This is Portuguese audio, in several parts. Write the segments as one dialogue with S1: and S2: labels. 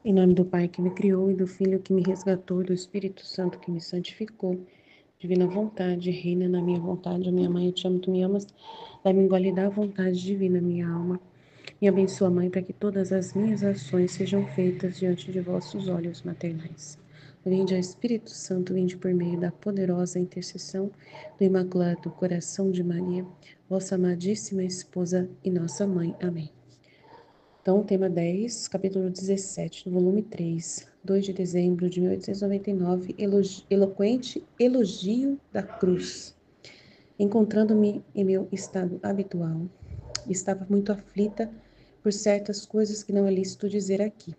S1: Em nome do Pai que me criou e do Filho que me resgatou, e do Espírito Santo que me santificou. Divina vontade, reina na minha vontade, minha mãe, eu te amo, tu me amas. Dá-me um gole da vontade divina, minha alma. Me abençoa, Mãe, para que todas as minhas ações sejam feitas diante de vossos olhos maternais. Vinde ao Espírito Santo, vinde por meio da poderosa intercessão do Imaculado Coração de Maria, vossa amadíssima esposa e nossa mãe. Amém. Então, tema 10, capítulo 17, do volume 3, 2 de dezembro de 1899, eloquente elogio da cruz. Encontrando-me em meu estado habitual, estava muito aflita por certas coisas que não é lícito dizer aqui.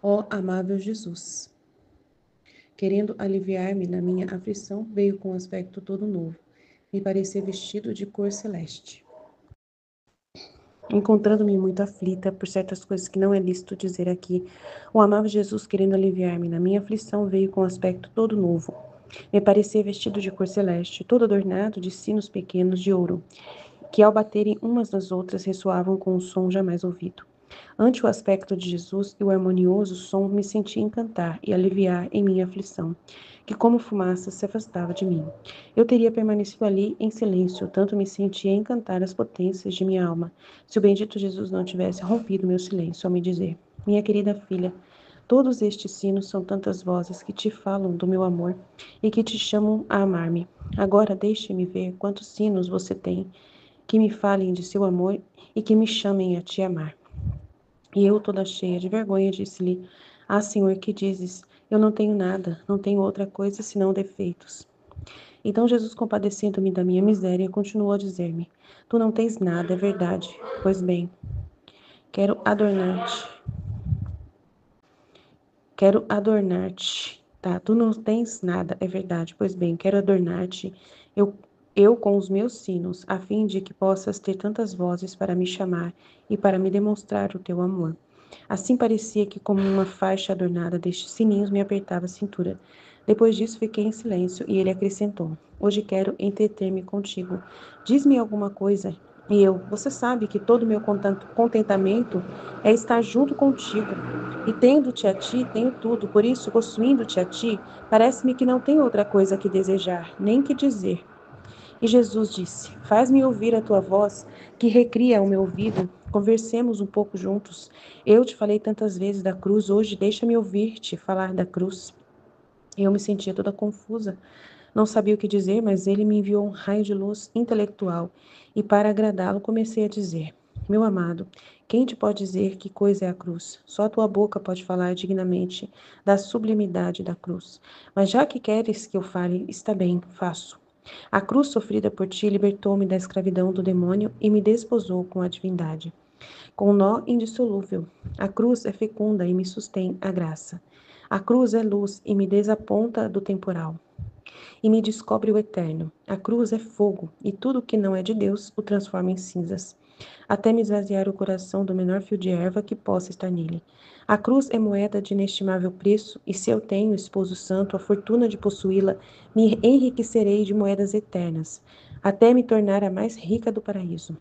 S1: Ó amável Jesus! Querendo aliviar-me na minha aflição, veio com um aspecto todo novo. Me parecia vestido de cor celeste. Encontrando-me muito aflita por certas coisas que não é lícito dizer aqui, o amável Jesus, querendo aliviar-me na minha aflição, veio com um aspecto todo novo. Me parecia vestido de cor celeste, todo adornado de sinos pequenos de ouro, que ao baterem umas nas outras ressoavam com um som jamais ouvido. Ante o aspecto de Jesus e o harmonioso som, me senti encantar e aliviar em minha aflição, que como fumaça se afastava de mim. Eu teria permanecido ali em silêncio, tanto me sentia encantar as potências de minha alma, se o bendito Jesus não tivesse rompido meu silêncio ao me dizer: minha querida filha, todos estes sinos são tantas vozes que te falam do meu amor e que te chamam a amar-me. Agora deixe-me ver quantos sinos você tem, que me falem de seu amor e que me chamem a te amar. E eu, toda cheia de vergonha, disse-lhe: ah, Senhor, que dizes? Eu não tenho nada, não tenho outra coisa senão defeitos. Então Jesus, compadecendo-me da minha miséria, continuou a dizer-me: tu não tens nada, é verdade. Pois bem, quero adornar-te. Quero adornar-te. Tá, tu não tens nada, é verdade. Pois bem, quero adornar-te, eu com os meus sinos, a fim de que possas ter tantas vozes para me chamar e para me demonstrar o teu amor. Assim parecia que, como uma faixa adornada destes sininhos, me apertava a cintura. Depois disso, fiquei em silêncio e ele acrescentou: hoje quero entreter-me contigo. Diz-me alguma coisa. E eu: você sabe que todo o meu contentamento é estar junto contigo. E tendo-te a ti, tenho tudo. Por isso, possuindo-te a ti, parece-me que não tenho outra coisa que desejar, nem que dizer. E Jesus disse: faz-me ouvir a tua voz, que recria o meu ouvido. Conversemos um pouco juntos. Eu te falei tantas vezes da cruz, hoje deixa-me ouvir-te falar da cruz. Eu me sentia toda confusa. Não sabia o que dizer, mas ele me enviou um raio de luz intelectual. E para agradá-lo, comecei a dizer: meu amado, quem te pode dizer que coisa é a cruz? Só a tua boca pode falar dignamente da sublimidade da cruz. Mas já que queres que eu fale, está bem, faço. A cruz sofrida por ti libertou-me da escravidão do demônio e me desposou com a divindade. Com um nó indissolúvel, a cruz é fecunda e me sustém a graça. A cruz é luz e me desaponta do temporal e me descobre o eterno. A cruz é fogo e tudo que não é de Deus o transforma em cinzas, até me esvaziar o coração do menor fio de erva que possa estar nele. A cruz é moeda de inestimável preço, e se eu tenho, esposo santo, a fortuna de possuí-la, me enriquecerei de moedas eternas, até me tornar a mais rica do paraíso.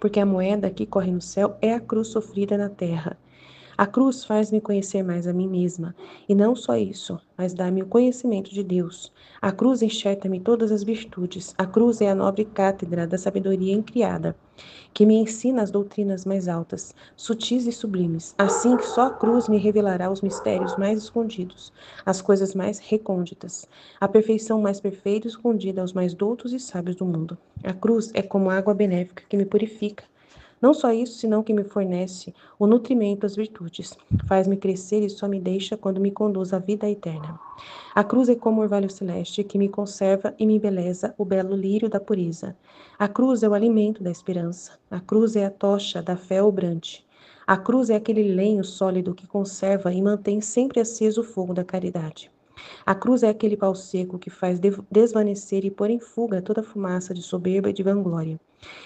S1: Porque a moeda que corre no céu é a cruz sofrida na terra. A cruz faz-me conhecer mais a mim mesma, e não só isso, mas dá-me o conhecimento de Deus. A cruz enxerta-me todas as virtudes. A cruz é a nobre cátedra da sabedoria incriada, que me ensina as doutrinas mais altas, sutis e sublimes. Assim que só a cruz me revelará os mistérios mais escondidos, as coisas mais recônditas, a perfeição mais perfeita e escondida aos mais doutos e sábios do mundo. A cruz é como água benéfica que me purifica. Não só isso, senão que me fornece o nutrimento às virtudes. Faz-me crescer e só me deixa quando me conduz à vida eterna. A cruz é como o orvalho celeste que me conserva e me embeleza o belo lírio da pureza. A cruz é o alimento da esperança. A cruz é a tocha da fé obrante. A cruz é aquele lenho sólido que conserva e mantém sempre aceso o fogo da caridade. A cruz é aquele pau seco que faz desvanecer e pôr em fuga toda a fumaça de soberba e de vanglória,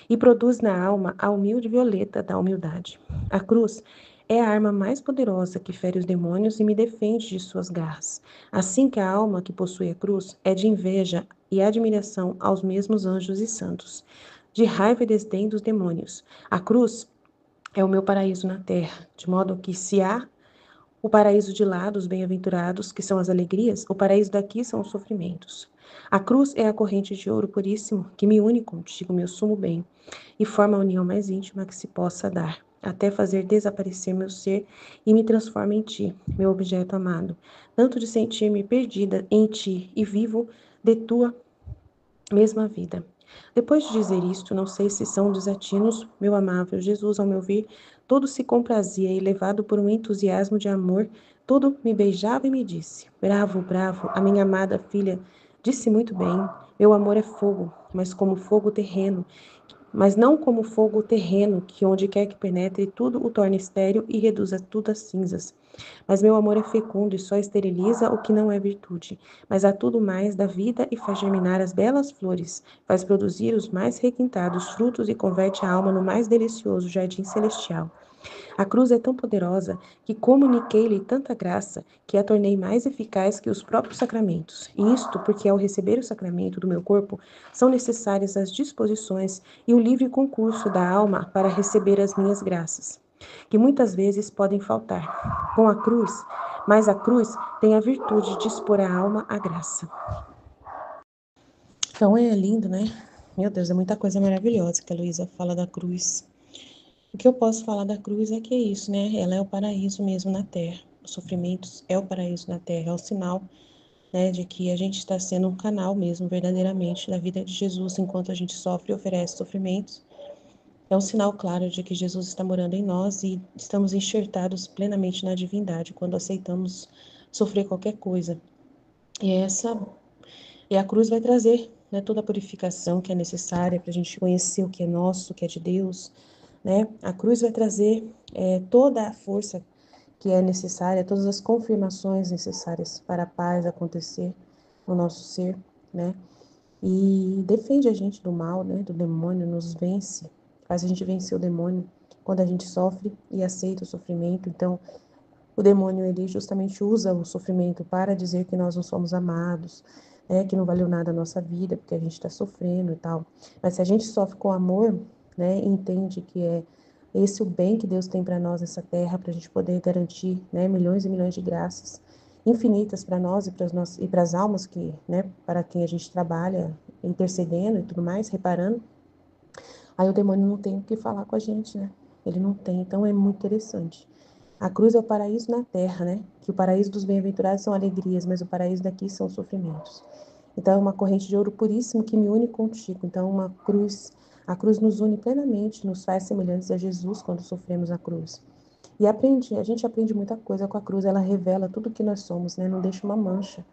S1: e produz na alma a humilde violeta da humildade. A cruz é a arma mais poderosa que fere os demônios e me defende de suas garras. Assim que a alma que possui a cruz é de inveja e admiração aos mesmos anjos e santos, de raiva e desdém dos demônios. A cruz é o meu paraíso na terra, de modo que se há O paraíso de lá dos bem-aventurados, que são as alegrias, o paraíso daqui são os sofrimentos. A cruz é a corrente de ouro puríssimo que me une contigo, meu sumo bem, e forma a união mais íntima que se possa dar, até fazer desaparecer meu ser e me transforma em ti, meu objeto amado, tanto de sentir-me perdida em ti e vivo de tua mesma vida. Depois de dizer isto, não sei se são desatinos, meu amável Jesus, ao meu ver, todo se comprazia e, levado por um entusiasmo de amor, todo me beijava e me disse: Bravo, bravo, a minha amada filha disse muito bem. Meu amor é fogo, mas como fogo terreno, mas não como fogo terreno, que onde quer que penetre, tudo o torna estéril e reduza tudo a cinzas. Mas meu amor é fecundo e só esteriliza o que não é virtude. Mas há tudo mais da vida e faz germinar as belas flores, faz produzir os mais requintados frutos e converte a alma no mais delicioso jardim celestial. A cruz é tão poderosa que comuniquei-lhe tanta graça que a tornei mais eficaz que os próprios sacramentos. E isto porque, ao receber o sacramento do meu corpo, são necessárias as disposições e o livre concurso da alma para receber as minhas graças, que muitas vezes podem faltar. Com a cruz, mas a cruz tem a virtude de expor a alma à graça. Então é lindo, né? Meu Deus, é muita coisa maravilhosa que a Luísa fala da cruz. O que eu posso falar da cruz é que é isso, né? Ela é o paraíso mesmo na Terra. Os sofrimentos é o paraíso na Terra, é o sinal, né, de que a gente está sendo um canal mesmo, verdadeiramente, da vida de Jesus, enquanto a gente sofre e oferece sofrimentos. É um sinal claro de que Jesus está morando em nós e estamos enxertados plenamente na divindade quando aceitamos sofrer qualquer coisa. E a cruz vai trazer, né, toda a purificação que é necessária para a gente conhecer o que é nosso, o que é de Deus, né? A cruz vai trazer toda a força que é necessária, todas as confirmações necessárias para a paz acontecer no nosso ser, né? E defende a gente do mal, né? Do demônio, nos vence, faz a gente vencer o demônio quando a gente sofre e aceita o sofrimento. Então, o demônio, ele justamente usa o sofrimento para dizer que nós não somos amados, né, que não valeu nada a nossa vida, porque a gente está sofrendo e tal. Mas se a gente sofre com amor, né, entende que é esse o bem que Deus tem para nós nessa terra, para a gente poder garantir, né, milhões e milhões de graças infinitas para nós e para as almas que, né, para quem a gente trabalha, intercedendo e tudo mais, reparando. Aí o demônio não tem o que falar com a gente, né? Ele não tem, então é muito interessante. A cruz é o paraíso na terra, né? Que o paraíso dos bem-aventurados são alegrias, mas o paraíso daqui são sofrimentos. Então é uma corrente de ouro puríssimo que me une contigo. Então a cruz nos une plenamente, nos faz semelhantes a Jesus quando sofremos a cruz. E a gente aprende muita coisa com a cruz, ela revela tudo que nós somos, né? Não deixa uma mancha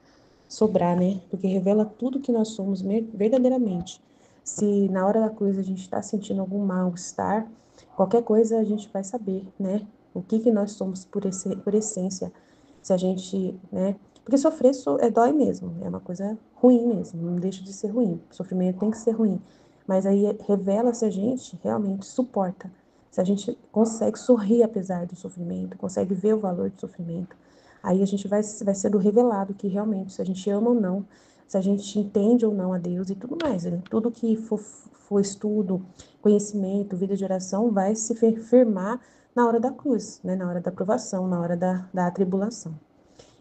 S1: sobrar, né? Porque revela tudo que nós somos verdadeiramente. Se na hora da cruz a gente está sentindo algum mal-estar, qualquer coisa a gente vai saber, né? O que nós somos por essência. Se a gente, né? Porque sofrer dói mesmo, é uma coisa ruim mesmo, não deixa de ser ruim. O sofrimento tem que ser ruim. Mas aí revela se a gente realmente suporta. Se a gente consegue sorrir apesar do sofrimento, consegue ver o valor do sofrimento. Aí a gente vai sendo revelado que realmente, se a gente ama ou não, se a gente entende ou não a Deus e tudo mais, né? Tudo que for estudo, conhecimento, vida de oração, vai se firmar na hora da cruz, né? Na hora da provação, na hora da tribulação.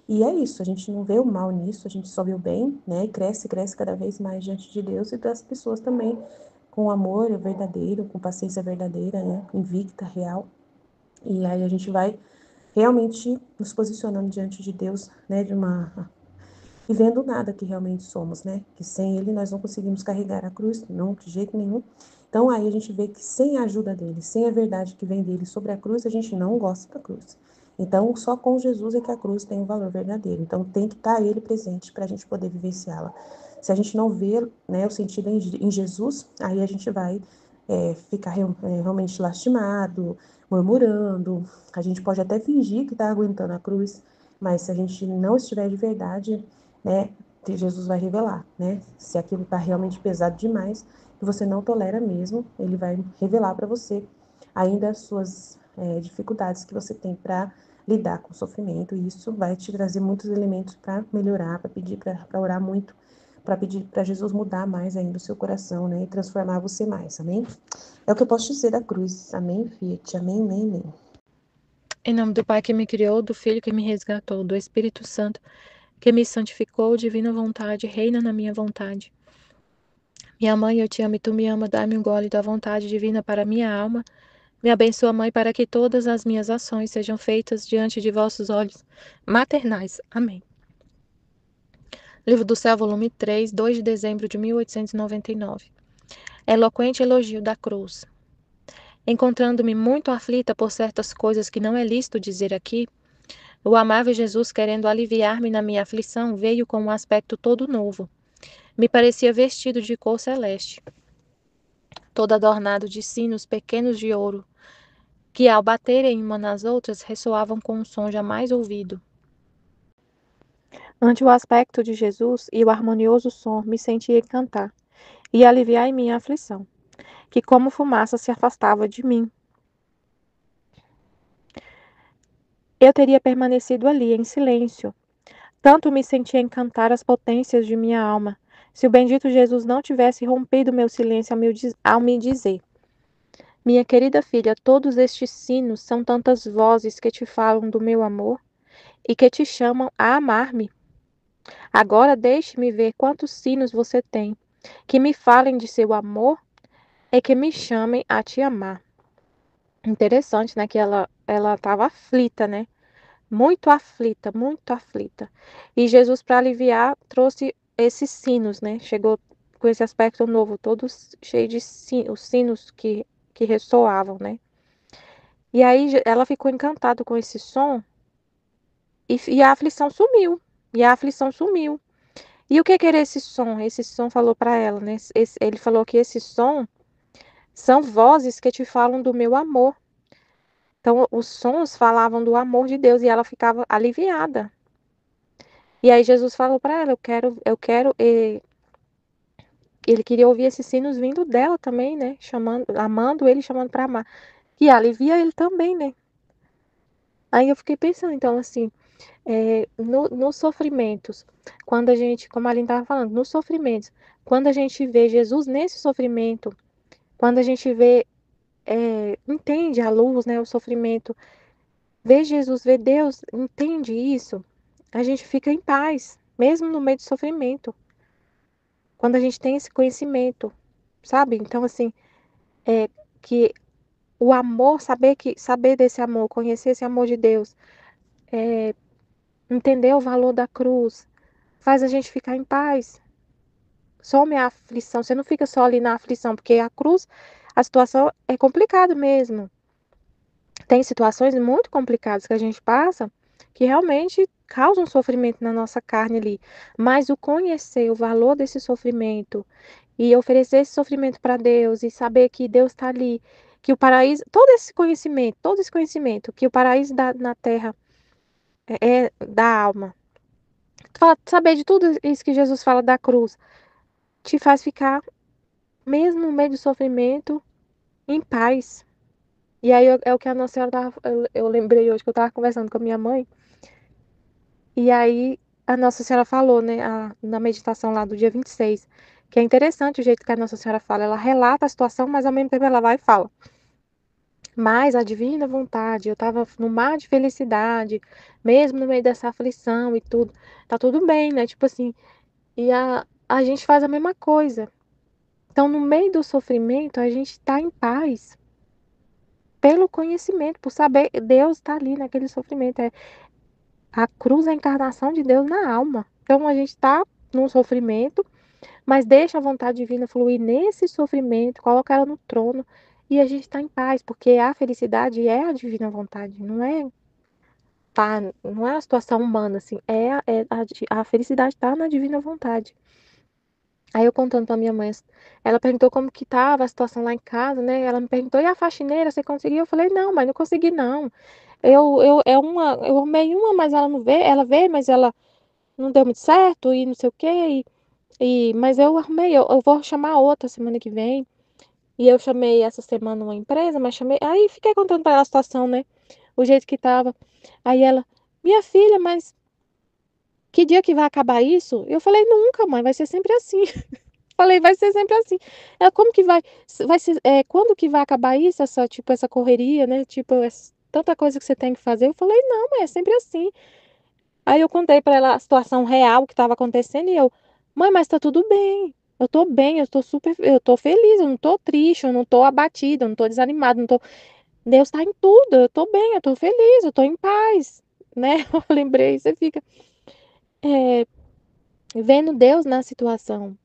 S1: E é isso, a gente não vê o mal nisso, a gente só vê o bem, né? E cresce cada vez mais diante de Deus e das pessoas também, com amor verdadeiro, com paciência verdadeira, né? Invicta, real. E aí a gente vai realmente nos posicionando diante de Deus, né, e vendo nada que realmente somos, né, que sem Ele nós não conseguimos carregar a cruz, não, de jeito nenhum. Então aí a gente vê que sem a ajuda dele, sem a verdade que vem dele sobre a cruz, a gente não gosta da cruz. Então só com Jesus é que a cruz tem um valor verdadeiro. Então tem que estar Ele presente para a gente poder vivenciá-la. Se a gente não vê, né, o sentido em Jesus, aí a gente vai ficar realmente lastimado, murmurando. A gente pode até fingir que está aguentando a cruz, mas se a gente não estiver de verdade, né, Jesus vai revelar, né? Se aquilo está realmente pesado demais, que você não tolera mesmo, ele vai revelar para você ainda as suas dificuldades que você tem para lidar com o sofrimento, e isso vai te trazer muitos elementos para melhorar, para pedir, para orar muito, para pedir para Jesus mudar mais ainda o seu coração, né, e transformar você mais, amém? É o que eu posso dizer da cruz, amém, Fiat, amém, amém, amém.
S2: Em nome do Pai que me criou, do Filho que me resgatou, do Espírito Santo que me santificou, divina vontade, reina na minha vontade. Minha mãe, eu te amo e tu me ama, dá-me um gole da vontade divina para minha alma. Me abençoa, Mãe, para que todas as minhas ações sejam feitas diante de vossos olhos maternais. Amém. Livro do Céu, volume 3, 2 de dezembro de 1899. Eloquente elogio da cruz. Encontrando-me muito aflita por certas coisas que não é lícito dizer aqui, o amável Jesus, querendo aliviar-me na minha aflição, veio com um aspecto todo novo. Me parecia vestido de cor celeste, todo adornado de sinos pequenos de ouro, que ao baterem uma nas outras ressoavam com um som jamais ouvido. Ante o aspecto de Jesus e o harmonioso som, me senti encantar e aliviar em minha aflição, que como fumaça se afastava de mim. Eu teria permanecido ali, em silêncio. Tanto me sentia encantar as potências de minha alma, se o bendito Jesus não tivesse rompido meu silêncio ao me dizer: minha querida filha, todos estes sinos são tantas vozes que te falam do meu amor e que te chamam a amar-me. Agora deixe-me ver quantos sinos você tem, que me falem de seu amor e que me chamem a te amar. Interessante, né, que ela estava aflita, né? Muito aflita, muito aflita. E Jesus, para aliviar, trouxe esses sinos, né? Chegou com esse aspecto novo, todos cheios de os sinos que ressoavam, né? E aí ela ficou encantada com esse som e a aflição sumiu. E a aflição sumiu. E o que era esse som? Esse som falou para ela, né? Ele falou que esse som são vozes que te falam do meu amor. Então, os sons falavam do amor de Deus e ela ficava aliviada. E aí Jesus falou para ela, eu quero. Ele queria ouvir esses sinos vindo dela também, né? Chamando, amando ele, chamando para amar. E alivia ele também, né? Aí eu fiquei pensando, então, assim, nos sofrimentos, quando a gente, como a Aline estava falando, nos sofrimentos, quando a gente vê Jesus nesse sofrimento, quando a gente vê, entende a luz, né, o sofrimento, vê Jesus, vê Deus, entende isso, a gente fica em paz, mesmo no meio do sofrimento, quando a gente tem esse conhecimento, sabe? Então, assim, que o amor, saber desse amor, conhecer esse amor de Deus, entender o valor da cruz, faz a gente ficar em paz. Some a aflição, você não fica só ali na aflição, porque a cruz, a situação é complicada mesmo. Tem situações muito complicadas que a gente passa que realmente causam sofrimento na nossa carne ali. Mas o conhecer o valor desse sofrimento e oferecer esse sofrimento para Deus e saber que Deus está ali, que o paraíso, todo esse conhecimento, que o paraíso na terra é da alma. Saber de tudo isso que Jesus fala da cruz te faz ficar, mesmo no meio do sofrimento, em paz. E aí é o que a Nossa Senhora tava, eu lembrei hoje que eu estava conversando com a minha mãe, e aí a Nossa Senhora falou, né, na meditação lá do dia 26, que é interessante o jeito que a Nossa Senhora fala. Ela relata a situação, mas ao mesmo tempo ela vai e fala. Mas a divina vontade, eu estava no mar de felicidade, mesmo no meio dessa aflição e tudo, tá tudo bem, né? Tipo assim, e a gente faz a mesma coisa. Então, no meio do sofrimento, a gente está em paz pelo conhecimento, por saber Deus está ali naquele sofrimento. A cruz é a encarnação de Deus na alma. Então, a gente está num sofrimento, mas deixa a vontade divina fluir nesse sofrimento, coloca ela no trono e a gente está em paz, porque a felicidade é a divina vontade, não é, tá, não é a situação humana, assim, a felicidade está na divina vontade. Aí eu contando pra minha mãe, ela perguntou como que tava a situação lá em casa, né? Ela me perguntou, e a faxineira, você conseguiu? Eu falei, não, mas não consegui, não. Eu arrumei uma, mas ela não vê, ela veio, mas ela não deu muito certo e não sei o quê. Mas eu arrumei, eu vou chamar outra semana que vem. E eu chamei essa semana uma empresa, mas chamei. Aí fiquei contando pra ela a situação, né? O jeito que tava. Aí ela, minha filha, mas que dia que vai acabar isso? Eu falei, nunca, mãe, vai ser sempre assim. Falei, vai ser sempre assim. Como que vai ser, quando que vai acabar isso, essa, tipo, essa correria, né? Tipo, tanta coisa que você tem que fazer. Eu falei, não, mãe, é sempre assim. Aí eu contei para ela a situação real que estava acontecendo e eu, mãe, mas tá tudo bem. Eu tô bem, eu tô feliz, eu não tô triste, eu não tô abatida, eu não tô desanimada, não tô... Deus tá em tudo, eu tô bem, eu tô feliz, eu tô em paz, né? Eu lembrei, você fica é, vendo Deus na situação.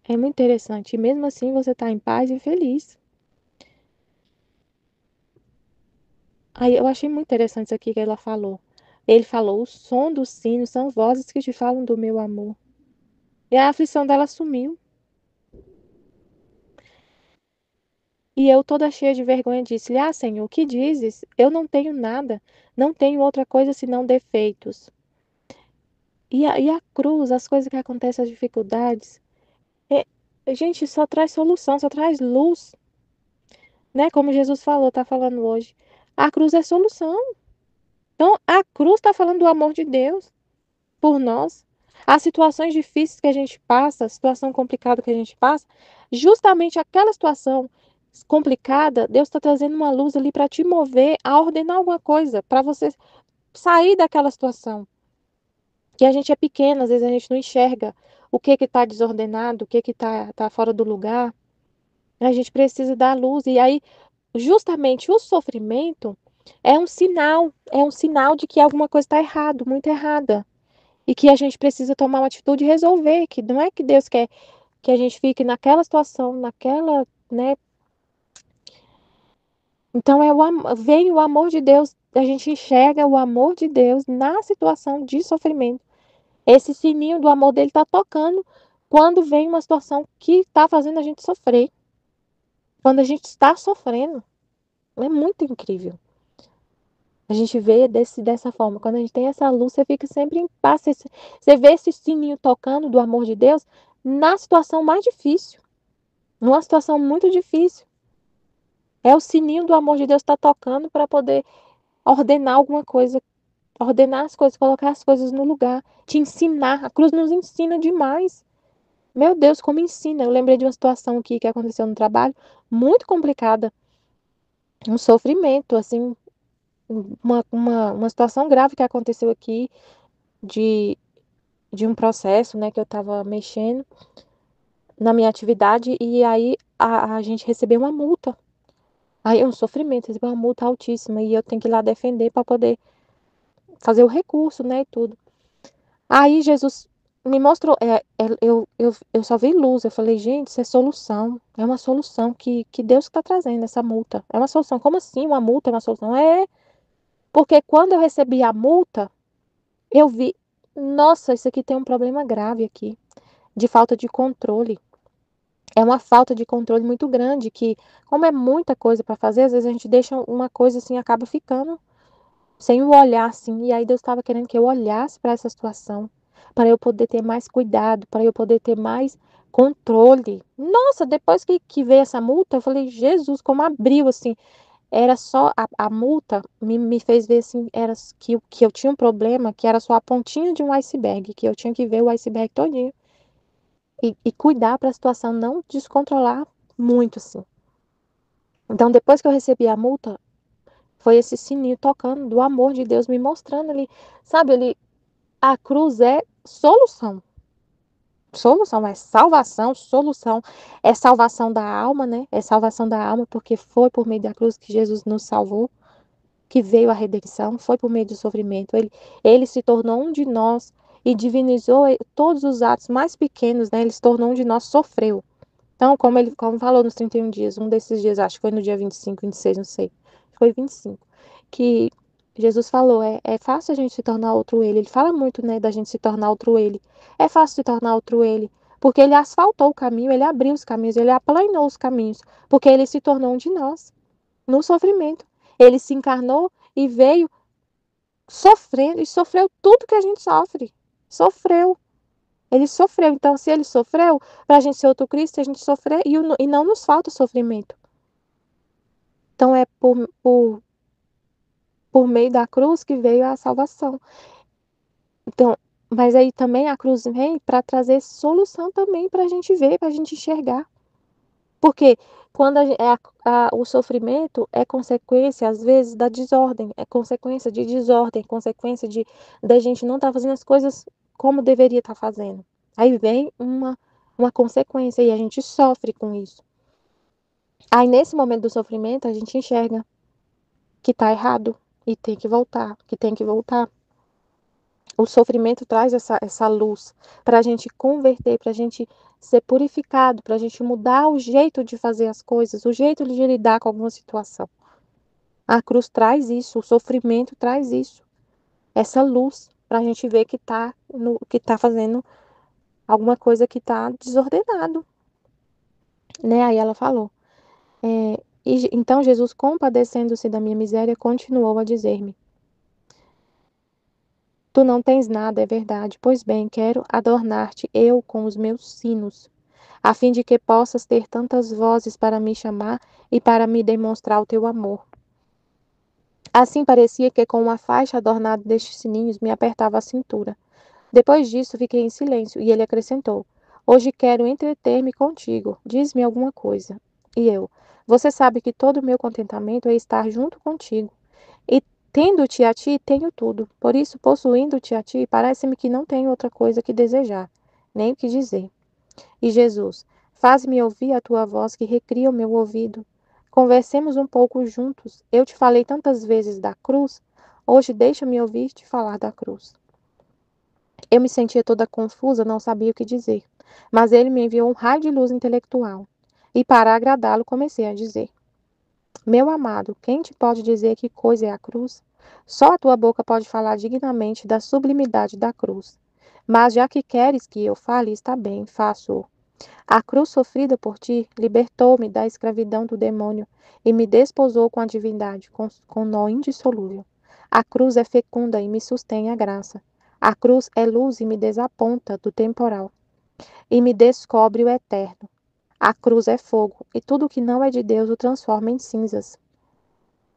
S2: É muito interessante. E mesmo assim você tá em paz e feliz. Aí eu achei muito interessante isso aqui que ela falou. Ele falou: o som do sino são vozes que te falam do meu amor. E a aflição dela sumiu. E eu, toda cheia de vergonha, disse-lhe: ah, Senhor, o que dizes? Eu não tenho nada, não tenho outra coisa senão defeitos. E a cruz, as coisas que acontecem, as dificuldades, é, gente, só traz solução, só traz luz, né? Como Jesus falou, tá falando hoje. A cruz é solução. Então, a cruz está falando do amor de Deus por nós. As situações difíceis que a gente passa, a situação complicada que a gente passa, justamente aquela situação complicada, Deus está trazendo uma luz ali para te mover a ordenar alguma coisa, para você sair daquela situação. Que a gente é pequeno, às vezes a gente não enxerga o que está desordenado, o que tá fora do lugar. A gente precisa dar luz. E aí, justamente o sofrimento é um sinal de que alguma coisa está errado, muito errada. E que a gente precisa tomar uma atitude e resolver, que não é que Deus quer que a gente fique naquela situação, naquela, né? Então vem o amor de Deus, a gente enxerga o amor de Deus na situação de sofrimento. Esse sininho do amor dele está tocando quando vem uma situação que está fazendo a gente sofrer. Quando a gente está sofrendo. É muito incrível. A gente vê dessa forma. Quando a gente tem essa luz, você fica sempre em paz. Você vê esse sininho tocando do amor de Deus na situação mais difícil. Numa situação muito difícil. É o sininho do amor de Deus está tocando para poder ordenar alguma coisa. Ordenar as coisas, colocar as coisas no lugar. Te ensinar. A cruz nos ensina demais. Meu Deus, como ensina. Eu lembrei de uma situação aqui que aconteceu no trabalho. Muito complicada. Um sofrimento, assim. Uma situação grave que aconteceu aqui de, de um processo, né, que eu estava mexendo na minha atividade e aí a gente recebeu uma multa. Aí é um sofrimento, recebeu uma multa altíssima e eu tenho que ir lá defender para poder fazer o recurso, né, e tudo. Aí Jesus me mostrou, eu só vi luz, eu falei, gente, isso é solução, é uma solução que Deus está trazendo, essa multa. É uma solução, como assim uma multa é uma solução? É, porque quando eu recebi a multa, eu vi, nossa, isso aqui tem um problema grave aqui, de falta de controle. É uma falta de controle muito grande, que, como é muita coisa para fazer, às vezes a gente deixa uma coisa assim, acaba ficando sem o olhar assim. E aí Deus estava querendo que eu olhasse para essa situação, para eu poder ter mais cuidado, para eu poder ter mais controle. Nossa, depois que veio essa multa, eu falei, Jesus, como abriu assim. Era só a multa me fez ver assim, que eu tinha um problema, que era só a pontinha de um iceberg, que eu tinha que ver o iceberg todinho e cuidar para a situação não descontrolar muito assim. Então, depois que eu recebi a multa, foi esse sininho tocando do amor de Deus me mostrando ali, sabe, ali a cruz é solução. Solução é salvação, solução é salvação da alma, né? É salvação da alma porque foi por meio da cruz que Jesus nos salvou. Que veio a redenção, foi por meio do sofrimento. Ele se tornou um de nós e divinizou todos os atos mais pequenos, né? Ele se tornou um de nós, sofreu. Então, como falou nos 31 dias, um desses dias, acho que foi no dia 25, 26, não sei. Foi 25, que Jesus falou, é fácil a gente se tornar outro ele. Ele fala muito, né, da gente se tornar outro ele. É fácil se tornar outro ele, porque ele asfaltou o caminho, ele abriu os caminhos, ele aplanou os caminhos, porque ele se tornou um de nós no sofrimento. Ele se encarnou e veio sofrendo e sofreu tudo que a gente sofre. Sofreu. Ele sofreu. Então, se ele sofreu, para a gente ser outro Cristo, a gente sofrer e não nos falta sofrimento. Então, é por meio da cruz que veio a salvação. Então, mas aí também a cruz vem para trazer solução também para a gente ver, para a gente enxergar. Porque Quando o sofrimento é consequência, às vezes, da desordem, é consequência de desordem, consequência de da gente não estar fazendo as coisas como deveria estar fazendo. Aí vem uma consequência e a gente sofre com isso. Aí, nesse momento do sofrimento, a gente enxerga que está errado e tem que voltar, que tem que voltar. O sofrimento traz essa luz para a gente converter, para a gente ser purificado, para a gente mudar o jeito de fazer as coisas, o jeito de lidar com alguma situação. A cruz traz isso, o sofrimento traz isso, essa luz para a gente ver que tá fazendo alguma coisa que está desordenado, né? Aí ela falou. Então Jesus, compadecendo-se da minha miséria, continuou a dizer-me: Tu não tens nada, é verdade. Pois bem, quero adornar-te eu com os meus sinos, a fim de que possas ter tantas vozes para me chamar e para me demonstrar o teu amor. Assim parecia que com uma faixa adornada destes sininhos me apertava a cintura. Depois disso fiquei em silêncio e ele acrescentou: Hoje quero entreter-me contigo. Diz-me alguma coisa. E eu: Você sabe que todo o meu contentamento é estar junto contigo. E tendo-te a ti, tenho tudo. Por isso, possuindo-te a ti, parece-me que não tenho outra coisa que desejar, nem o que dizer. E Jesus: Faz-me ouvir a tua voz que recria o meu ouvido. Conversemos um pouco juntos. Eu te falei tantas vezes da cruz. Hoje deixa-me ouvir-te falar da cruz. Eu me sentia toda confusa, não sabia o que dizer. Mas ele me enviou um raio de luz intelectual. E para agradá-lo, comecei a dizer: Meu amado, quem te pode dizer que coisa é a cruz? Só a tua boca pode falar dignamente da sublimidade da cruz. Mas já que queres que eu fale, está bem, faço-o. A cruz sofrida por ti libertou-me da escravidão do demônio e me desposou com a divindade, com nó indissolúvel. A cruz é fecunda e me sustém a graça. A cruz é luz e me desaponta do temporal e me descobre o eterno. A cruz é fogo e tudo que não é de Deus o transforma em cinzas.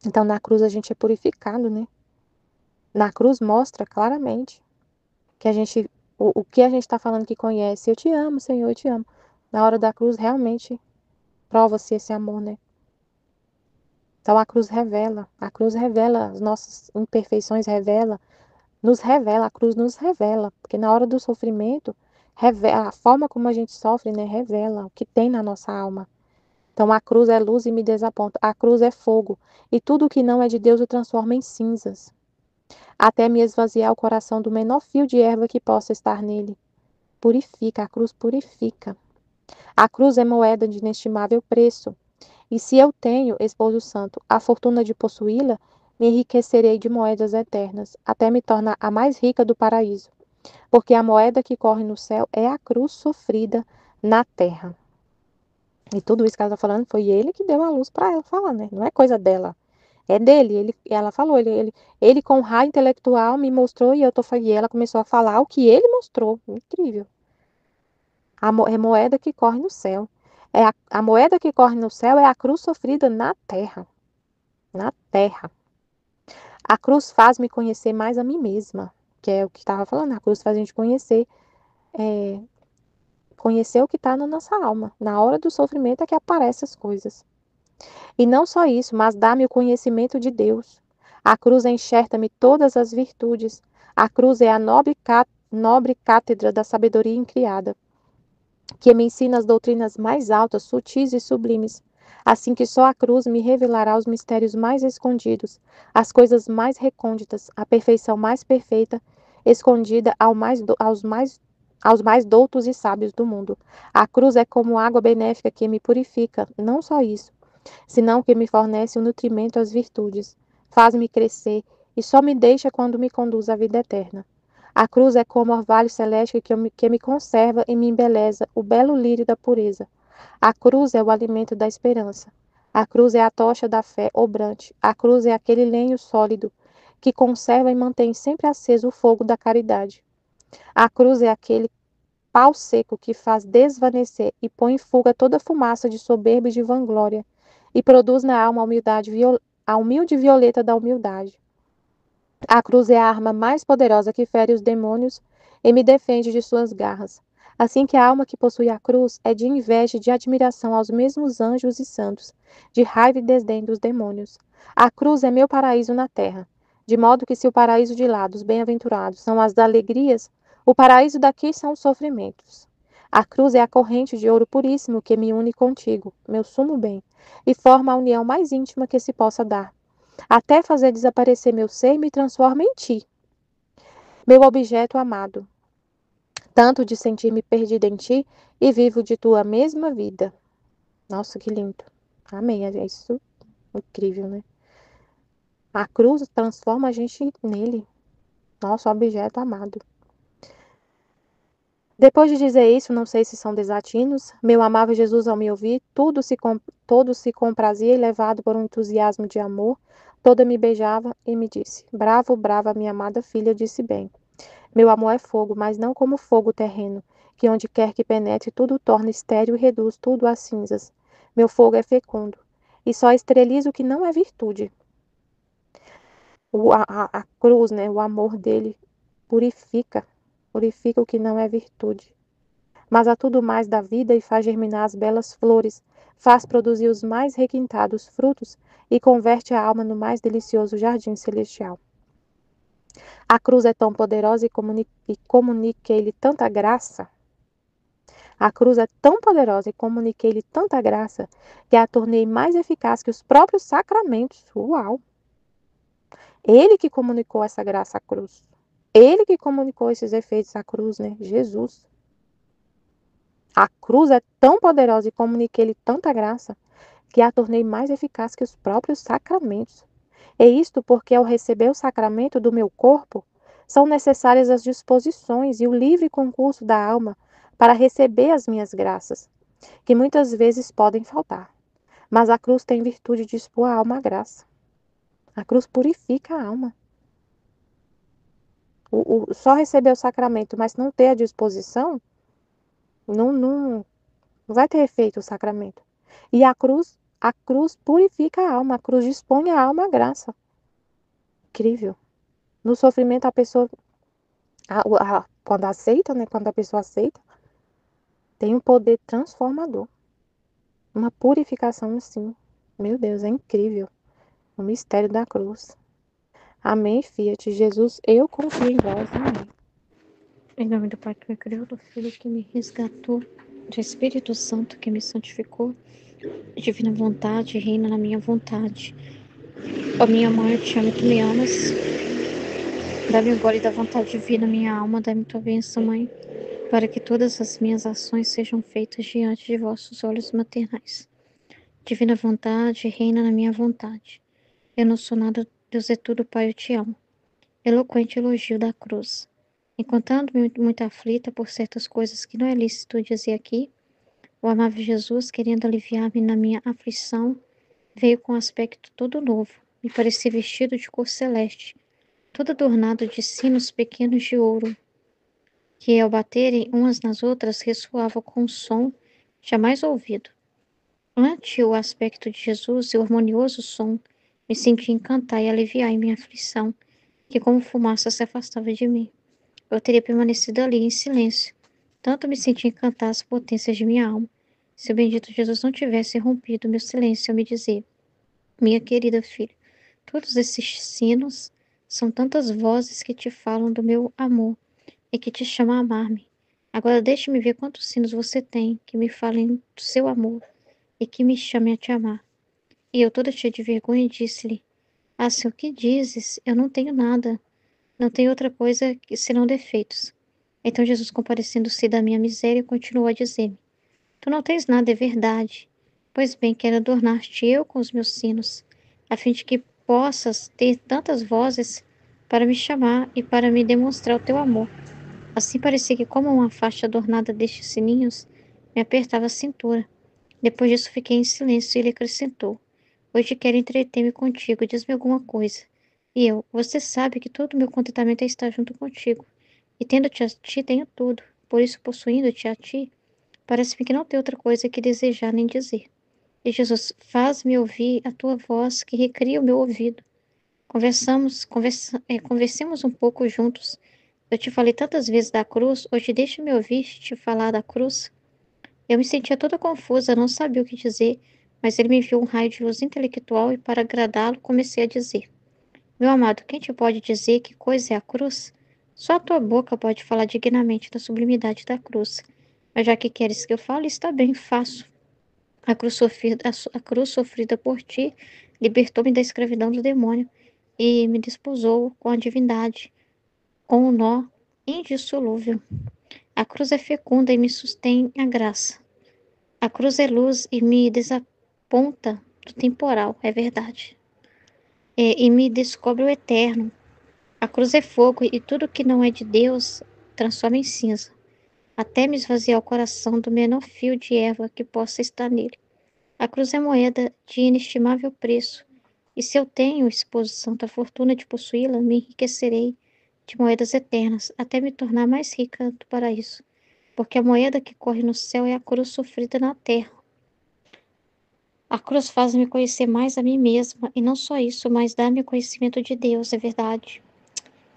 S2: Então, na cruz a gente é purificado, né? Na cruz mostra claramente que o que a gente está falando que conhece. Eu te amo, Senhor, eu te amo. Na hora da cruz, realmente prova-se esse amor, né? Então a cruz revela as nossas imperfeições, a cruz nos revela, porque na hora do sofrimento, a forma como a gente sofre, né, revela o que tem na nossa alma. Então a cruz é luz e me desaponta, a cruz é fogo, e tudo que não é de Deus o transforma em cinzas, até me esvaziar o coração do menor fio de erva que possa estar nele. Purifica, a cruz purifica. A cruz é moeda de inestimável preço. E se eu tenho, esposo santo, a fortuna de possuí-la, me enriquecerei de moedas eternas, até me tornar a mais rica do paraíso. Porque a moeda que corre no céu é a cruz sofrida na terra. E tudo isso que ela está falando foi ele que deu a luz para ela falar, né? Não é coisa dela. É dele. Ela falou, ele com raio intelectual me mostrou e ela começou a falar o que ele mostrou. Incrível. É moeda que corre no céu. A moeda que corre no céu é a cruz sofrida na terra. Na terra. A cruz faz-me conhecer mais a mim mesma, que é o que estava falando. A cruz faz a gente conhecer o que está na nossa alma. Na hora do sofrimento é que aparecem as coisas. E não só isso, mas dá-me o conhecimento de Deus. A cruz enxerta-me todas as virtudes. A cruz é a nobre cátedra da sabedoria incriada, que me ensina as doutrinas mais altas, sutis e sublimes, assim que só a cruz me revelará os mistérios mais escondidos, as coisas mais recônditas, a perfeição mais perfeita, escondida aos mais doutos e sábios do mundo. A cruz é como água benéfica que me purifica, não só isso, senão que me fornece o nutrimento às virtudes, faz-me crescer e só me deixa quando me conduz à vida eterna. A cruz é como orvalho celeste que me conserva e me embeleza, o belo lírio da pureza. A cruz é o alimento da esperança. A cruz é a tocha da fé obrante. A cruz é aquele lenho sólido que conserva e mantém sempre aceso o fogo da caridade. A cruz é aquele pau seco que faz desvanecer e põe em fuga toda a fumaça de soberba e de vanglória, e produz na alma a humilde violeta da humildade. A cruz é a arma mais poderosa que fere os demônios e me defende de suas garras. Assim que a alma que possui a cruz é de inveja e de admiração aos mesmos anjos e santos, de raiva e desdém dos demônios. A cruz é meu paraíso na terra, de modo que se o paraíso de lá dos bem-aventurados são as alegrias, o paraíso daqui são os sofrimentos. A cruz é a corrente de ouro puríssimo que me une contigo, meu sumo bem, e forma a união mais íntima que se possa dar, até fazer desaparecer meu ser e me transforma em ti, meu objeto amado, tanto de sentir-me perdida em ti e vivo de tua mesma vida. Nossa, que lindo. Amém. É isso incrível, né? A cruz transforma a gente nele, nosso objeto amado. Depois de dizer isso, não sei se são desatinos, meu amável Jesus, ao me ouvir, todo se comprazia e, levado por um entusiasmo de amor, toda me beijava e me disse: Bravo, brava, minha amada filha, disse bem. Meu amor é fogo, mas não como fogo terreno, que onde quer que penetre tudo torna estéril e reduz tudo a cinzas. Meu fogo é fecundo, e só esteriliza o que não é virtude. A cruz, né, o amor dele purifica, purifica o que não é virtude. Mas a tudo mais da vida e faz germinar as belas flores, faz produzir os mais requintados frutos e converte a alma no mais delicioso jardim celestial. A cruz é tão poderosa e comuniquei-lhe tanta graça. A cruz é tão poderosa e comuniquei-lhe tanta graça que a tornei mais eficaz que os próprios sacramentos. Uau! Ele que comunicou essa graça à cruz. Ele que comunicou esses efeitos à cruz, né? Jesus. A cruz é tão poderosa e comuniquei-lhe tanta graça que a tornei mais eficaz que os próprios sacramentos. E isto porque, ao receber o sacramento do meu corpo, são necessárias as disposições e o livre concurso da alma para receber as minhas graças, que muitas vezes podem faltar. Mas a cruz tem virtude de expor a alma à graça. A cruz purifica a alma. Só receber o sacramento, mas não ter a disposição, não vai ter efeito o sacramento. E a cruz purifica a alma, a cruz dispõe a alma à graça. Incrível. No sofrimento, a pessoa, quando aceita, né? Quando a pessoa aceita, tem um poder transformador. Uma purificação assim. Meu Deus, é incrível. O mistério da cruz. Amém, Fiat. Jesus, eu confio em vós. Amém.
S3: Em nome do Pai que me criou, do Filho que me resgatou, do Espírito Santo que me santificou, divina vontade, reina na minha vontade. Ó minha mãe, eu te amo, tu me amas. Dá-me o gole da vontade divina, minha alma, dá-me tua bênção, Mãe, para que todas as minhas ações sejam feitas diante de vossos olhos maternais. Divina vontade, reina na minha vontade. Eu não sou nada, Deus é tudo, Pai, eu te amo. Eloquente elogio da cruz. Encontrando-me muito aflita por certas coisas que não é lícito dizer aqui, o amável Jesus, querendo aliviar-me na minha aflição, veio com um aspecto todo novo. Me parecia vestido de cor celeste, todo adornado de sinos pequenos de ouro, que ao baterem umas nas outras ressoavam com um som jamais ouvido. Ante o aspecto de Jesus e o harmonioso som, me senti encantar e aliviar em minha aflição, que como fumaça se afastava de mim. Eu teria permanecido ali em silêncio, tanto me senti encantar as potências de minha alma, se o bendito Jesus não tivesse rompido meu silêncio ao me dizer: minha querida filha, todos esses sinos são tantas vozes que te falam do meu amor e que te chamam a amar-me. Agora deixe-me ver quantos sinos você tem que me falem do seu amor e que me chamem a te amar. E eu, toda cheia de vergonha, disse-lhe: ah, se o que dizes, eu não tenho nada, não tenho outra coisa senão defeitos. Então Jesus, comparecendo-se da minha miséria, continuou a dizer-me: tu não tens nada, é verdade. Pois bem, quero adornar-te eu com os meus sinos, a fim de que possas ter tantas vozes para me chamar e para me demonstrar o teu amor. Assim parecia que, como uma faixa adornada destes sininhos, me apertava a cintura. Depois disso, fiquei em silêncio e ele acrescentou: hoje quero entreter-me contigo, diz-me alguma coisa. E eu: você sabe que todo o meu contentamento é estar junto contigo. E tendo-te a ti, tenho tudo. Por isso, possuindo-te a ti, parece-me que não tenho outra coisa que desejar nem dizer. E Jesus, faz-me ouvir a tua voz que recria o meu ouvido. Conversemos um pouco juntos, Eu te falei tantas vezes da cruz, hoje deixa-me ouvir te falar da cruz. Eu me sentia toda confusa, não sabia o que dizer, mas ele me enviou um raio de luz intelectual e, para agradá-lo, comecei a dizer: Meu amado, quem te pode dizer que coisa é a cruz? Só a tua boca pode falar dignamente da sublimidade da cruz. Mas já que queres que eu fale, está bem, faço. A cruz sofrida por ti libertou-me da escravidão do demônio e me desposou com a divindade, com um nó indissolúvel. A cruz é fecunda e me sustém a graça. A cruz é luz e me desaponta do temporal, é verdade. E me descobre o eterno. A cruz é fogo e tudo que não é de Deus transforma em cinza, até me esvaziar o coração do menor fio de erva que possa estar nele. A cruz é moeda de inestimável preço, e se eu tenho exposição da fortuna de possuí-la, me enriquecerei de moedas eternas, até me tornar mais rica do paraíso, porque a moeda que corre no céu é a cruz sofrida na terra. A cruz faz-me conhecer mais a mim mesma, e não só isso, mas dá-me o conhecimento de Deus, é verdade.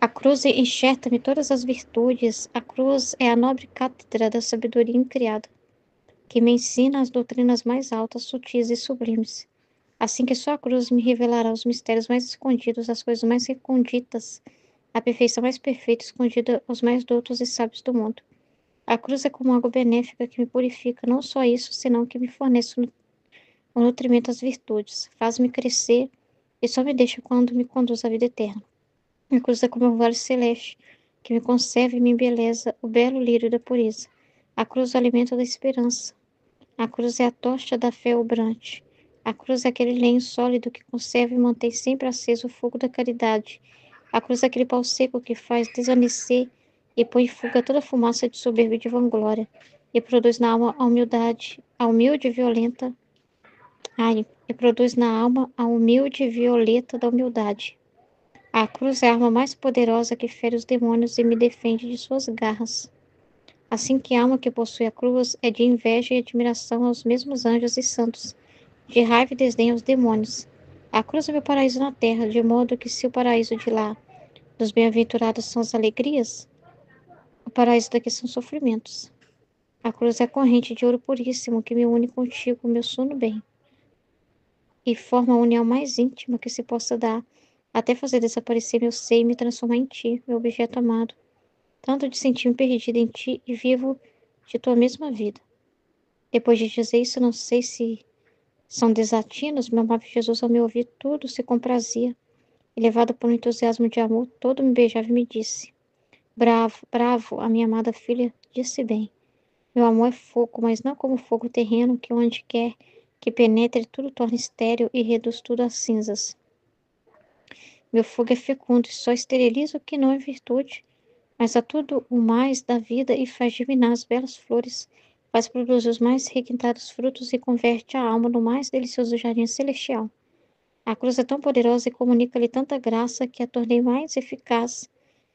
S3: A cruz enxerta-me todas as virtudes, a cruz é a nobre cátedra da sabedoria incriada, que me ensina as doutrinas mais altas, sutis e sublimes. Assim que só a cruz me revelará os mistérios mais escondidos, as coisas mais recônditas, a perfeição mais perfeita escondida aos mais doutos e sábios do mundo. A cruz é como água benéfica que me purifica, não só isso, senão que me fornece o nutrimento das virtudes, faz-me crescer e só me deixa quando me conduz à vida eterna. A cruz é como um vale celeste, que me conserva e me embeleza o belo lírio da pureza. A cruz é o alimento da esperança. A cruz é a tocha da fé obrante. A cruz é aquele lenho sólido que conserva e mantém sempre aceso o fogo da caridade. A cruz é aquele pau seco que faz desvanecer e põe em fuga toda a fumaça de soberba e de vanglória, e produz na alma a humildade, a humilde e violenta. E produz na alma a humilde e violeta da humildade. A cruz é a arma mais poderosa que fere os demônios e me defende de suas garras. Assim que a alma que possui a cruz é de inveja e admiração aos mesmos anjos e santos, de raiva e desdém aos demônios. A cruz é meu paraíso na terra, de modo que se o paraíso de lá dos bem-aventurados são as alegrias, o paraíso daqui são sofrimentos. A cruz é a corrente de ouro puríssimo que me une contigo, meu sono bem, e forma a união mais íntima que se possa dar, até fazer desaparecer meu ser e me transformar em ti, meu objeto amado, tanto de sentir-me perdida em ti e vivo de tua mesma vida. Depois de dizer isso, não sei se são desatinos, meu amado Jesus, ao me ouvir tudo, se comprazia, e levado por um entusiasmo de amor, todo me beijava e me disse: Bravo, bravo, a minha amada filha disse bem. Meu amor é fogo, mas não como fogo terreno, que onde quer que penetre, tudo torna estéril e reduz tudo a cinzas. Meu fogo é fecundo e só esteriliza o que não é virtude, mas a tudo o mais da vida e faz germinar as belas flores, faz produzir os mais requintados frutos e converte a alma no mais delicioso jardim celestial. A cruz é tão poderosa e comunica-lhe tanta graça que a tornei mais eficaz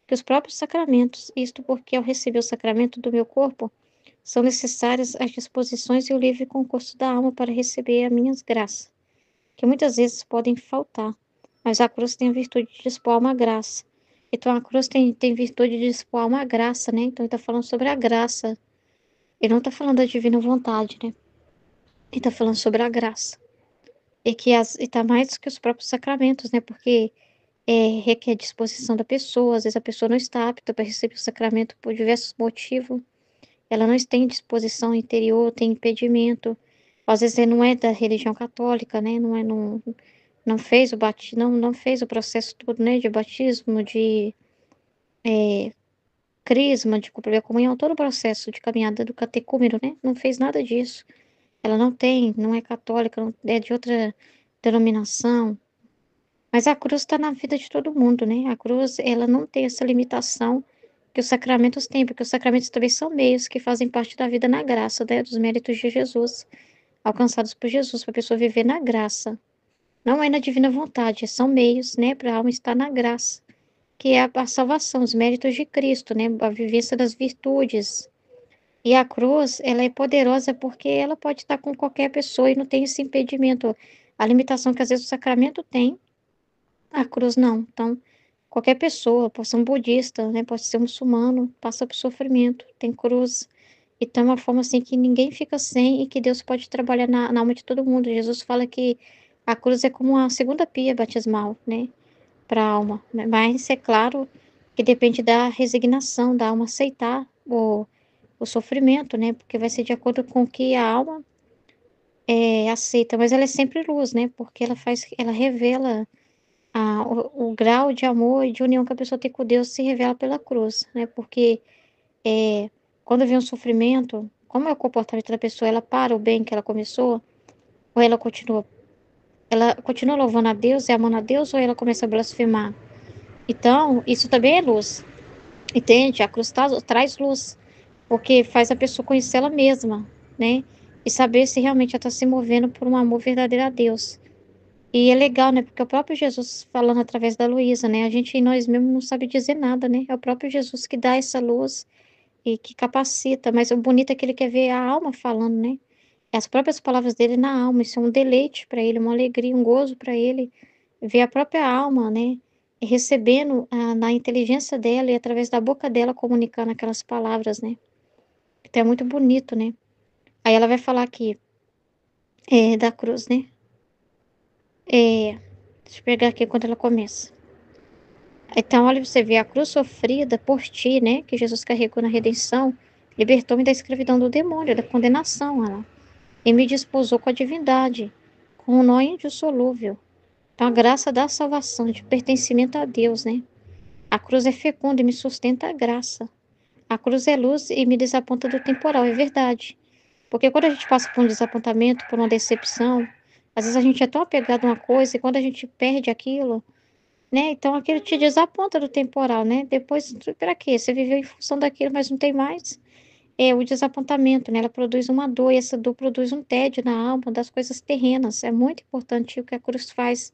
S3: que os próprios sacramentos, isto porque ao receber o sacramento do meu corpo, são necessárias as disposições e o livre concurso da alma para receber as minhas graças, que muitas vezes podem faltar, mas a cruz tem a virtude de dispor a uma graça. Então a cruz tem virtude de dispor a uma graça, né? Então ele está falando sobre a graça. Ele não está falando da divina vontade, né? Ele está falando sobre a graça. E que está mais do que os próprios sacramentos, né? Porque requer disposição da pessoa, às vezes a pessoa não está apta para receber o sacramento por diversos motivos. Ela não tem disposição interior, tem impedimento. Às vezes não é da religião católica, né? Não fez o batismo, não fez o processo todo, né? De batismo, de crisma, de cumprir a comunhão, todo o processo de caminhada do catecúmeno, né? Não fez nada disso. Ela não é católica, é de outra denominação. Mas a cruz está na vida de todo mundo, né? A cruz, ela não tem essa limitação que os sacramentos têm, porque os sacramentos também são meios que fazem parte da vida na graça, né? Dos méritos de Jesus, alcançados por Jesus, para a pessoa viver na graça. Não é na divina vontade, são meios, né? Para a alma estar na graça, que é a salvação, os méritos de Cristo, né? A vivência das virtudes. E a cruz, ela é poderosa porque ela pode estar com qualquer pessoa e não tem esse impedimento. A limitação que às vezes o sacramento tem, a cruz não. Então, Qualquer pessoa, pode ser um budista, né? Pode ser um muçulmano, passa por sofrimento, tem cruz. Então, é uma forma assim que ninguém fica sem e que Deus pode trabalhar na alma de todo mundo. Jesus fala que a cruz é como uma segunda pia batismal, né? Para a alma, né? Mas é claro que depende da resignação da alma aceitar o sofrimento, né? Porque vai ser de acordo com o que a alma aceita, mas ela é sempre luz, né? Porque ela revela o grau de amor e de união que a pessoa tem com Deus se revela pela cruz, né? Porque quando vem um sofrimento, como é o comportamento da pessoa? Ela para o bem que ela começou ou ela continua louvando a Deus e amando a Deus ou ela começa a blasfemar? Então, isso também é luz, entende? A cruz traz luz, porque faz a pessoa conhecer ela mesma, né? E saber se realmente ela está se movendo por um amor verdadeiro a Deus. E é legal, né? Porque é o próprio Jesus falando através da Luísa, né? A gente em nós mesmos não sabe dizer nada, né? É o próprio Jesus que dá essa luz e que capacita. Mas o bonito é que ele quer ver a alma falando, né? As próprias palavras dele na alma. Isso é um deleite para ele, uma alegria, um gozo para ele. Ver a própria alma, né? Recebendo na inteligência dela e através da boca dela comunicando aquelas palavras, né? Então é muito bonito, né? Aí ela vai falar aqui da cruz, né? Deixa eu pegar aqui quando ela começa. Então, olha, você vê a cruz sofrida por ti, né? Que Jesus carregou na redenção, libertou-me da escravidão do demônio, da condenação, ela. E me desposou com a divindade, com um nó indissolúvel. Então, a graça da salvação, de pertencimento a Deus, né? A cruz é fecunda e me sustenta a graça. A cruz é luz e me desaponta do temporal, é verdade. Porque quando a gente passa por um desapontamento, por uma decepção, às vezes a gente é tão apegado a uma coisa e quando a gente perde aquilo, né? Então aquilo te desaponta do temporal, né? Depois, para quê? Você viveu em função daquilo, mas não tem mais. É o desapontamento, né? Ela produz uma dor, e essa dor produz um tédio na alma das coisas terrenas. É muito importante o que a cruz faz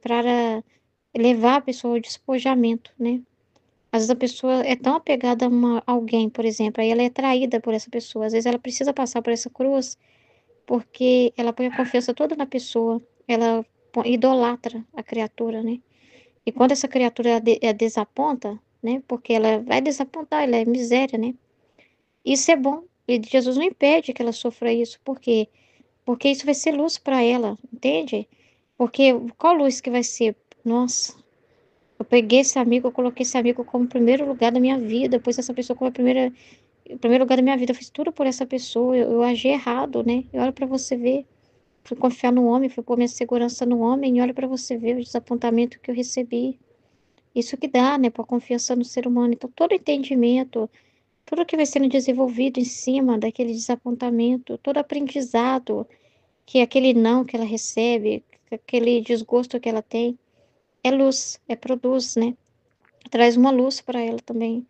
S3: para levar a pessoa ao despojamento, né? Às vezes a pessoa é tão apegada a alguém, por exemplo, aí ela é traída por essa pessoa. Às vezes ela precisa passar por essa cruz porque ela põe a confiança toda na pessoa, ela idolatra a criatura, né? E quando essa criatura desaponta, né? Porque ela vai desapontar, ela é miséria, né? Isso é bom. E Jesus não impede que ela sofra isso. Por quê? Porque isso vai ser luz para ela, entende? Porque qual luz que vai ser? Nossa, eu peguei esse amigo, eu coloquei esse amigo como primeiro lugar da minha vida, pus essa pessoa como o primeiro lugar da minha vida, eu fiz tudo por essa pessoa, eu agi errado, né? E olha para você ver, fui confiar no homem, fui pôr minha segurança no homem, e olha para você ver o desapontamento que eu recebi. Isso que dá, né, para confiança no ser humano. Então, todo entendimento, tudo que vai sendo desenvolvido em cima daquele desapontamento, todo aprendizado, que aquele não que ela recebe, aquele desgosto que ela tem, é luz, produz, né? Traz uma luz para ela também,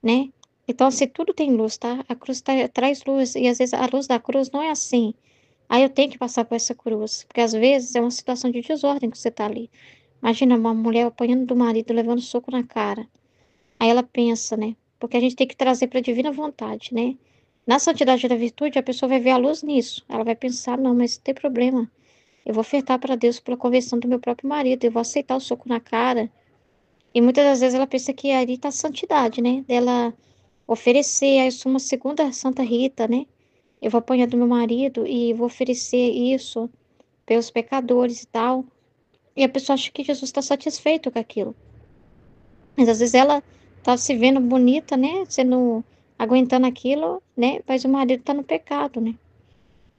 S3: né? Então, assim, tudo tem luz, tá? A cruz traz luz, e às vezes a luz da cruz não é assim. Aí eu tenho que passar por essa cruz, porque às vezes é uma situação de desordem que você tá ali. Imagina uma mulher apanhando do marido, levando soco na cara. Aí ela pensa, né? Porque a gente tem que trazer para a divina vontade, né? Na santidade da virtude, a pessoa vai ver a luz nisso. Ela vai pensar, não, mas não tem problema. Eu vou ofertar para Deus pela conversão do meu próprio marido. Eu vou aceitar o soco na cara. E muitas das vezes ela pensa que ali está a santidade, né? Dela oferecer, aí eu sou uma segunda Santa Rita, né? Eu vou apanhar do meu marido e vou oferecer isso pelos pecadores e tal. E a pessoa acha que Jesus está satisfeito com aquilo. Mas às vezes ela tá se vendo bonita, né? Sendo, aguentando aquilo, né? Mas o marido tá no pecado, né?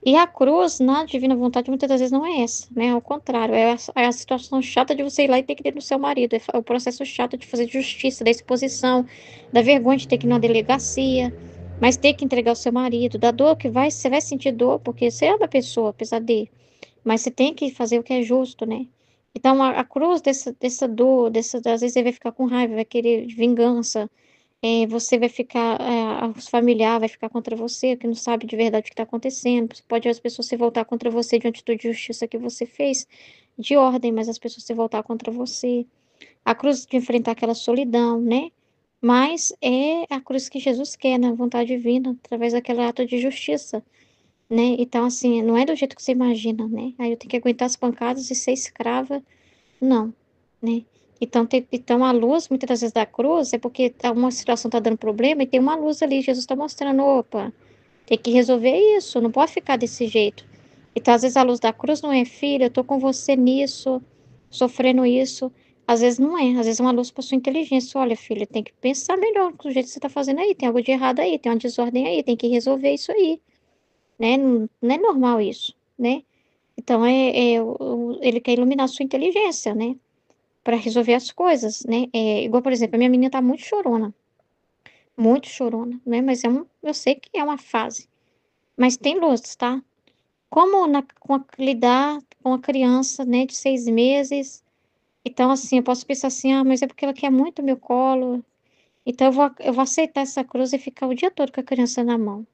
S3: E a cruz, na divina vontade, muitas das vezes não é essa, né? Ao contrário, é a situação chata de você ir lá e ter que ir no seu marido. É o processo chato de fazer justiça, da exposição, da vergonha de ter que ir na delegacia, mas ter que entregar o seu marido, da dor que você vai sentir dor, porque você ama a pessoa, apesar de. Mas você tem que fazer o que é justo, né? Então, a cruz dessa dor, às vezes você vai ficar com raiva, vai querer vingança, você vai ficar, os familiares vai ficar contra você, que não sabe de verdade o que está acontecendo. Pode as pessoas se voltar contra você de uma atitude de justiça que você fez, de ordem, mas as pessoas se voltar contra você. A cruz de enfrentar aquela solidão, né? Mas é a cruz que Jesus quer, na vontade divina, através daquele ato de justiça, né? Então, assim, não é do jeito que você imagina, né? Aí eu tenho que aguentar as pancadas e ser escrava, não, né? Então a luz, muitas das vezes, da cruz é porque uma situação está dando problema e tem uma luz ali. Jesus está mostrando, opa, tem que resolver isso, não pode ficar desse jeito. Então, às vezes, a luz da cruz não é, filha, eu tô com você nisso, sofrendo isso. Às vezes não é, às vezes é uma luz para sua inteligência. Olha, filha, tem que pensar melhor do jeito que você está fazendo aí. Tem algo de errado aí, tem uma desordem aí, tem que resolver isso aí, né? Não é normal isso, né? Então, ele quer iluminar a sua inteligência, né? Para resolver as coisas, né? Igual, por exemplo, a minha menina tá muito chorona, né? Mas eu sei que é uma fase. Mas tem luz, tá? Como lidar com a criança, né, de 6 meses. Então, assim, eu posso pensar assim, ah, mas é porque ela quer muito meu colo. Então, eu vou aceitar essa cruz e ficar o dia todo com a criança na mão.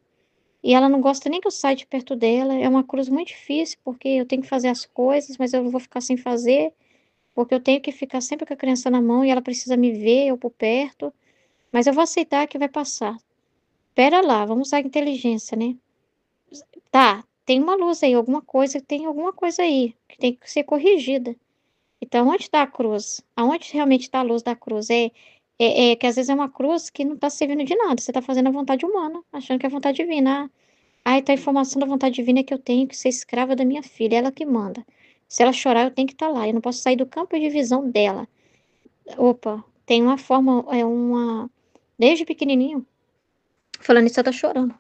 S3: E ela não gosta nem que eu saia de perto dela. É uma cruz muito difícil, porque eu tenho que fazer as coisas, mas eu vou ficar sem fazer, porque eu tenho que ficar sempre com a criança na mão e ela precisa me ver, eu por perto. Mas eu vou aceitar que vai passar. Pera lá, vamos usar a inteligência, né? Tá, tem uma luz aí, tem alguma coisa aí que tem que ser corrigida. Então, onde está a cruz? Aonde realmente está a luz da cruz? É que às vezes é uma cruz que não está servindo de nada. Você está fazendo a vontade humana, achando que é a vontade divina. Ah, então a informação da vontade divina é que eu tenho que ser escrava da minha filha, ela que manda. Se ela chorar, eu tenho que estar lá. Eu não posso sair do campo de visão dela. Opa, tem uma forma, desde pequenininho. Falando isso, ela tá chorando.